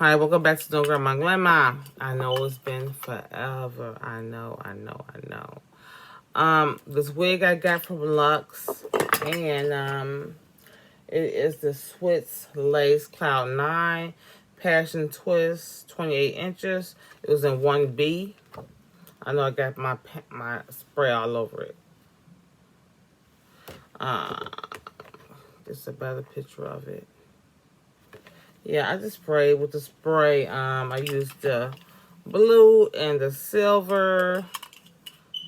Hi, welcome back to No Grandma Grandma. I know it's been forever. I know. This wig I got from Lux, and it is the Swiss Lace Cloud 9 Passion Twist, 28 inches. It was in 1B. I know I got my spray all over it. Just a better picture of it. Yeah, I just sprayed with the spray. I used the blue and the silver.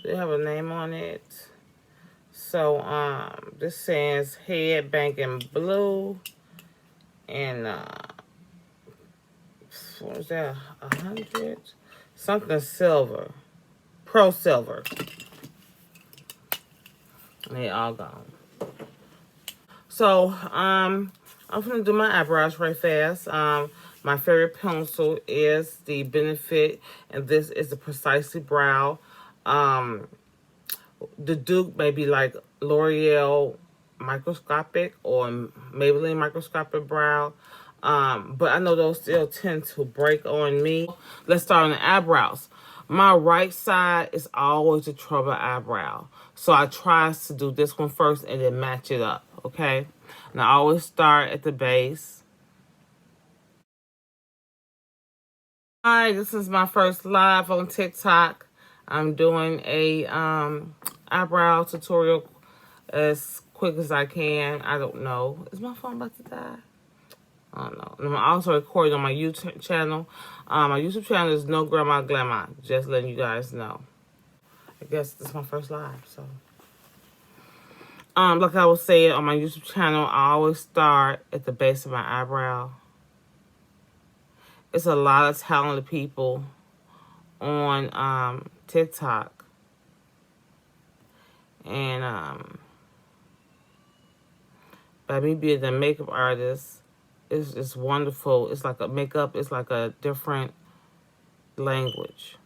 They have a name on it. So, this says head banking blue. And, what was that? 100? Something silver. Pro silver. And they all gone. So, I'm gonna do my eyebrows right fast. My favorite pencil is the Benefit, and this is the Precisely Brow. The Duke may be like L'Oreal microscopic or Maybelline microscopic brow. But I know those still tend to break on me. Let's start on the eyebrows. My right side is always a trouble eyebrow. So I try to do this one first and then match it up, okay? And I always start at the base. Hi, this is my first live on TikTok. I'm doing a eyebrow tutorial as quick as I can. I don't know. Is my phone about to die? I don't know. And I'm also recording on my YouTube channel. My YouTube channel is No Grandma Glamour. Just letting you guys know. I guess this is my first live, so. Like I was saying on my YouTube channel, I always start at the base of my eyebrow. It's a lot of talented people on TikTok. And by me being a makeup artist, it's wonderful. It's like makeup is like a different language.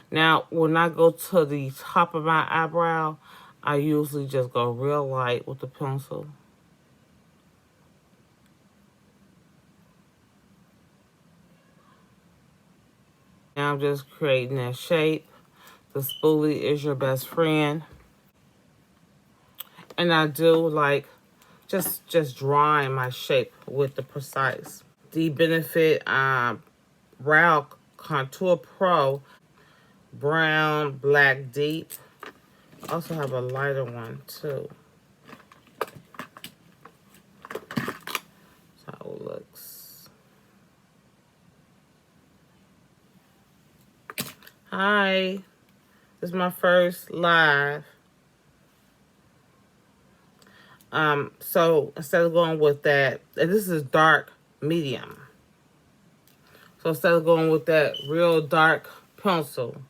Now, when I go to the top of my eyebrow, I usually just go real light with the pencil. Now I'm just creating that shape. The spoolie is your best friend. And I do like just drawing my shape with the Precise. The Benefit Brow Contour Pro, brown, black, deep. I also have a lighter one too. That's how it looks. Hi, this is my first live. So instead of going with that, and this is dark medium. So instead of going with that real dark pencil,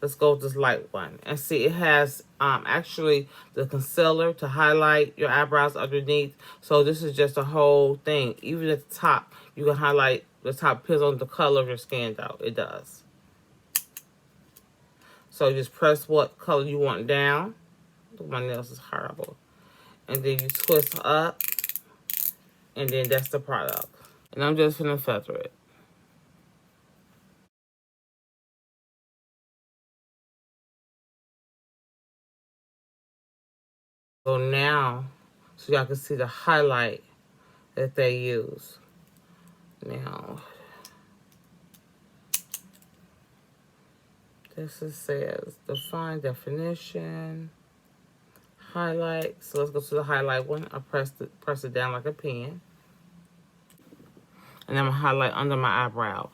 let's go with this light one. And see, it has actually the concealer to highlight your eyebrows underneath. So this is just a whole thing. Even at the top, you can highlight the top, depends on the color of your skin though. It does. So you just press what color you want down. Look, my nails is horrible. And then you twist up. And then that's the product. And I'm just gonna feather it. So now, so y'all can see the highlight that they use. Now, this says define definition, highlight. So let's go to the highlight one. I press it down like a pen. And I'm gonna highlight under my eyebrow.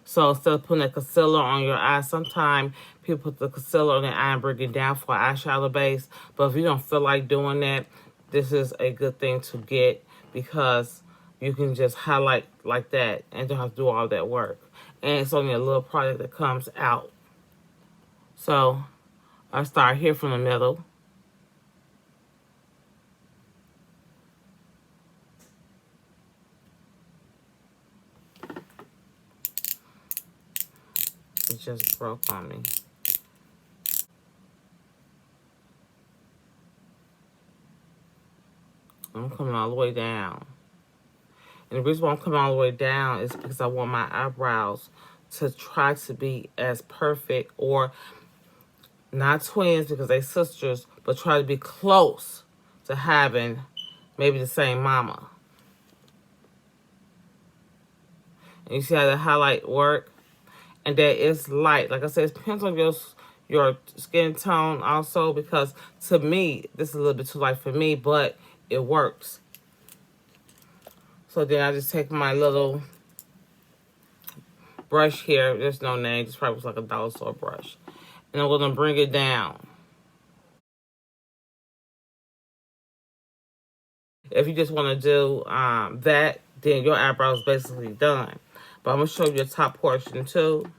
So instead of putting a concealer on your eye, sometimes people put the concealer on their eye and bring it down for an eyeshadow base. But if you don't feel like doing that, this is a good thing to get because you can just highlight like that and don't have to do all that work. And it's only a little product that comes out. So I start here from the middle. It just broke on me. I'm coming all the way down. And the reason why I'm coming all the way down is because I want my eyebrows to try to be as perfect, or not twins because they sisters, but try to be close to having maybe the same mama. And you see how the highlight work? And that is light. Like I said, it depends on your skin tone also, because to me, this is a little bit too light for me, but it works. So then I just take my little brush here. There's no name. This probably was like a dollar store brush. And I'm going to bring it down. If you just want to do that, then your eyebrow is basically done. But I'm going to show you the top portion too.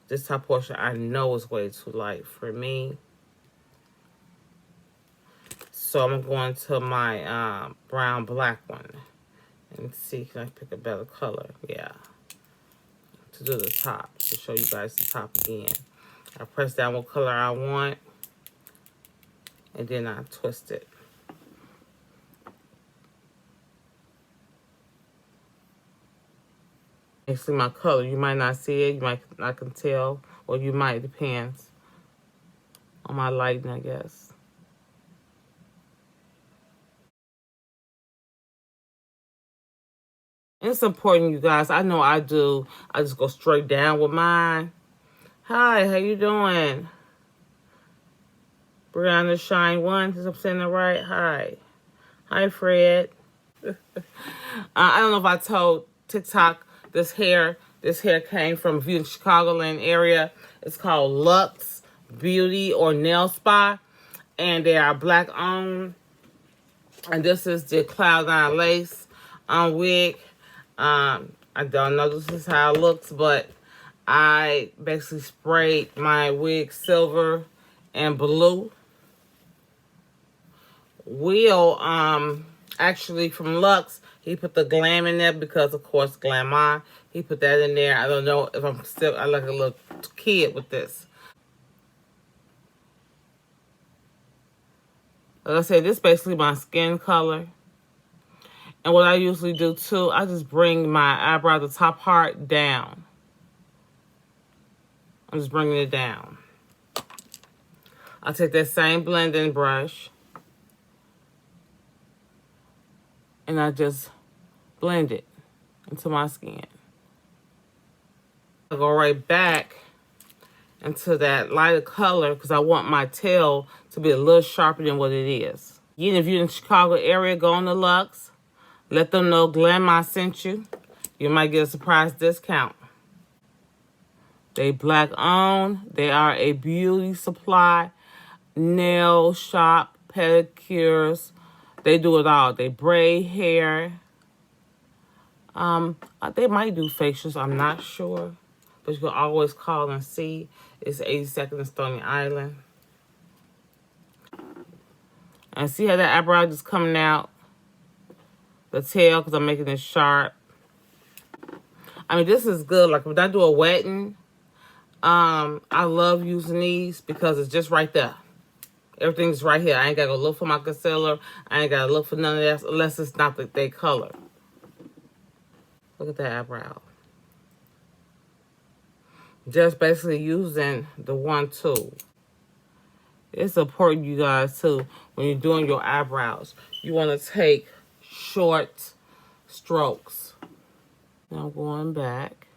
This top portion I know is way too light for me. So I'm going to my brown black one. And see, can I pick a better color? Yeah. To do the top. To show you guys the top again. I press down what color I want. And then I twist it. You see my color. You might not see it. You might not can tell. Or you might. Depends on my lighting, I guess. And it's important, you guys. I know I do. I just go straight down with mine. Hi, how you doing? Brianna Shine One. Is I'm saying that right? Hi. Hi, Fred. I don't know if I told TikTok this hair came from View in Chicagoland area. It's called Lux Beauty or Nail Spa, and they are black owned. And this is the Cloud Nine Lace wig. I don't know this is how it looks, but I basically sprayed my wig silver and blue. Will actually from Lux, he put the glam in there because of course Glam On. He put that in there. I don't know if I look like a little kid with this. Like I said, this is basically my skin color. And what I usually do too, I just bring my eyebrow, the top part down. I'm just bringing it down. I take that same blending brush and I just blend it into my skin. I go right back into that lighter color because I want my tail to be a little sharper than what it is. Again, if you're in the Chicago area, go on to Lux. Let them know Glam sent you. You might get a surprise discount. They black owned. They are a beauty supply, nail shop, pedicures. They do it all. They braid hair. They might do facials. I'm not sure. But you can always call and see. It's 82nd and Stony Island. And see how that eyebrow just coming out? The tail, because I'm making it sharp. I mean, this is good. Like, when I do a wetting, I love using these because it's just right there. Everything's right here. I ain't got to go look for my concealer. I ain't got to look for none of that unless it's not their color. Look at that eyebrow. Just basically using the one tool. It's important, you guys, too, when you're doing your eyebrows. You want to take short strokes. Now I'm going back.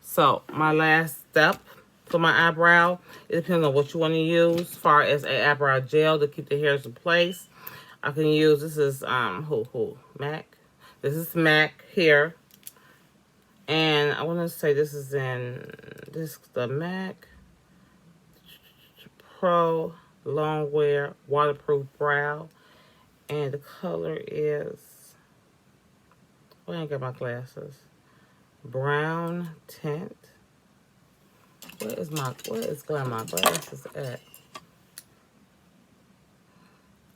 So my last step for my eyebrow, it depends on what you want to use as far as an eyebrow gel to keep the hairs in place. I can use, this is MAC. This is MAC here. And I want to say this is the MAC Pro Longwear Waterproof Brow. And the color is, I ain't got my glasses. Brown tint. Where is my glasses at?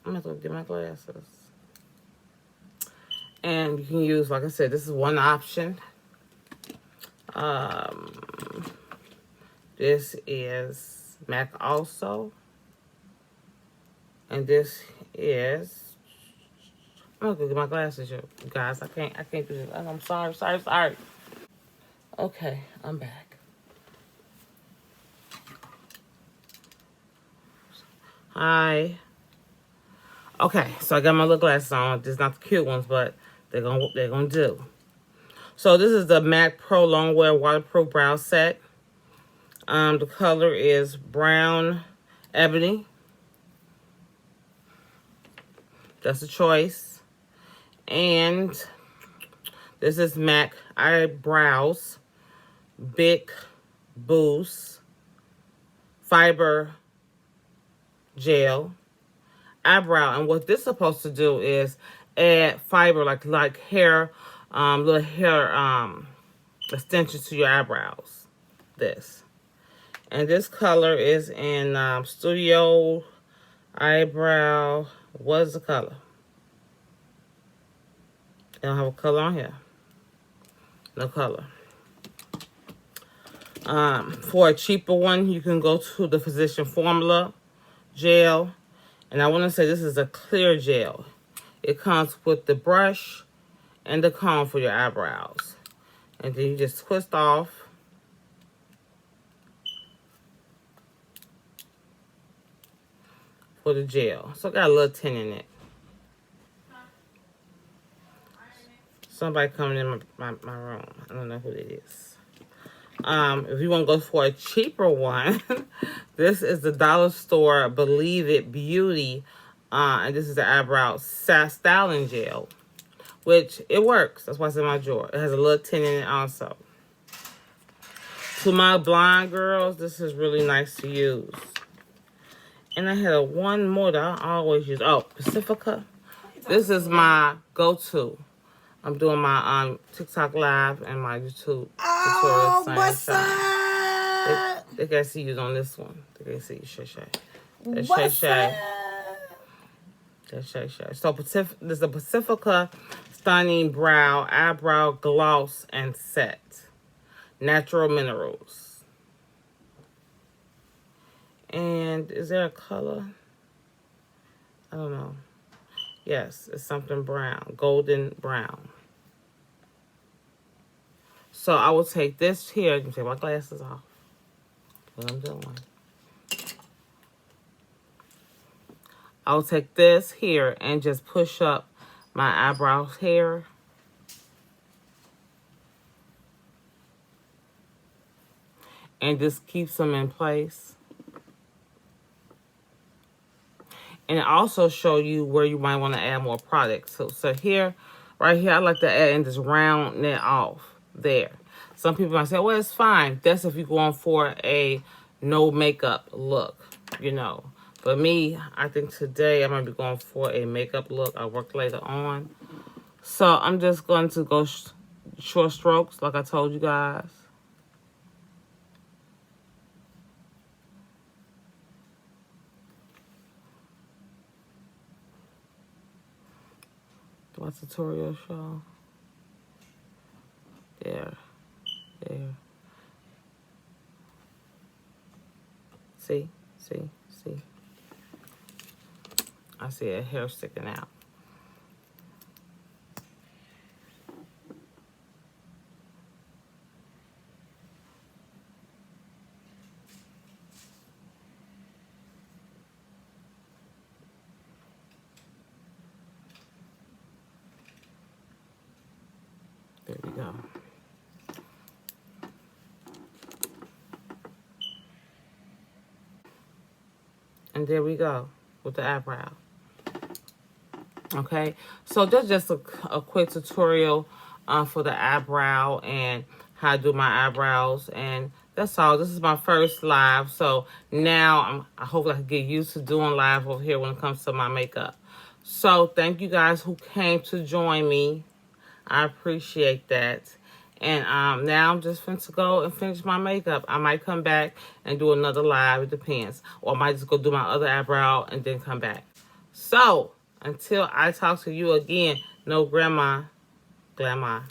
I'm gonna have to get my glasses. And you can use, like I said, this is one option. This is MAC also. And this is I'm gonna go get my glasses, you guys. I can't do this. I'm sorry. Okay, I'm back. Hi. Okay, so I got my little glasses on. Just not the cute ones, but they're gonna do. So this is the MAC Pro Longwear Waterproof Brow Set. The color is brown ebony. That's a choice. And this is MAC Eyebrows Big Boost Fiber Gel Eyebrow. And what this is supposed to do is add fiber, like hair, little hair extensions to your eyebrows. This. And this color is in Studio Eyebrow. What is the color? They don't have a color on here. No color. For a cheaper one, you can go to the Physician Formula gel. And I want to say this is a clear gel. It comes with the brush and the comb for your eyebrows. And then you just twist off. For the gel. So it got a little tin in it. Somebody coming in my room. I don't know who it is. If you want to go for a cheaper one, this is the Dollar Store Believe It Beauty. And this is the eyebrow styling gel. Which, it works. That's why it's in my drawer. It has a little tin in it also. To my blonde girls, this is really nice to use. And I had one more that I always use. Oh, Pacifica. This is my go-to. I'm doing my TikTok live and my YouTube tutorial. What's up? They can see you on this one. They can see you, Shay. That's What's Shay. up? That's Shay. So this is a Pacifica Stunning Brow Eyebrow Gloss and Set. Natural Minerals. And is there a color? I don't know. Yes, it's something brown. Golden brown. So I will take this here. I can take my glasses off. What I'm doing. I'll take this here and just push up my eyebrows hair. And just keeps them in place. And it also show you where you might want to add more product. So here, right here, I like to add and just round it off there. Some people might say, well, it's fine. That's if you're going for a no makeup look, you know. But me, I think today I'm going to be going for a makeup look. I'll work later on. So I'm just going to go short strokes like I told you guys. Do my tutorial show? There. See? I see a hair sticking out. There we go. And there we go with the eyebrow. Okay, so that's just a quick tutorial for the eyebrow and how I do my eyebrows. And that's all. This is my first live. So now I hope I can get used to doing live over here when it comes to my makeup. So thank you guys who came to join me. I appreciate that. And now I'm just finna go and finish my makeup. I might come back and do another live. It depends. Or I might just go do my other eyebrow and then come back. So, until I talk to you again, no grandma, grandma.